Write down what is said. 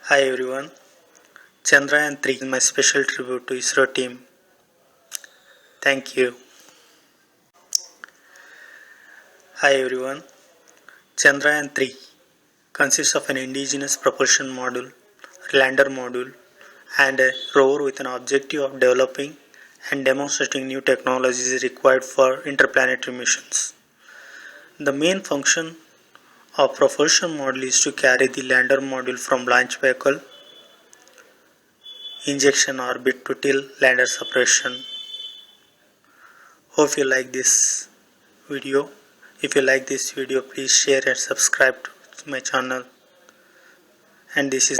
Hi everyone, Chandrayaan 3 is my special tribute to ISRO team. Thank you. Hi everyone, Chandrayaan 3 consists of an indigenous propulsion module, lander module, and a rover with an objective of developing and demonstrating new technologies required for interplanetary missions. The main function of propulsion module is to carry the lander module from launch vehicle injection orbit to till lander separation. Hope you like this video. If you like this video, please share and subscribe to my channel. And this is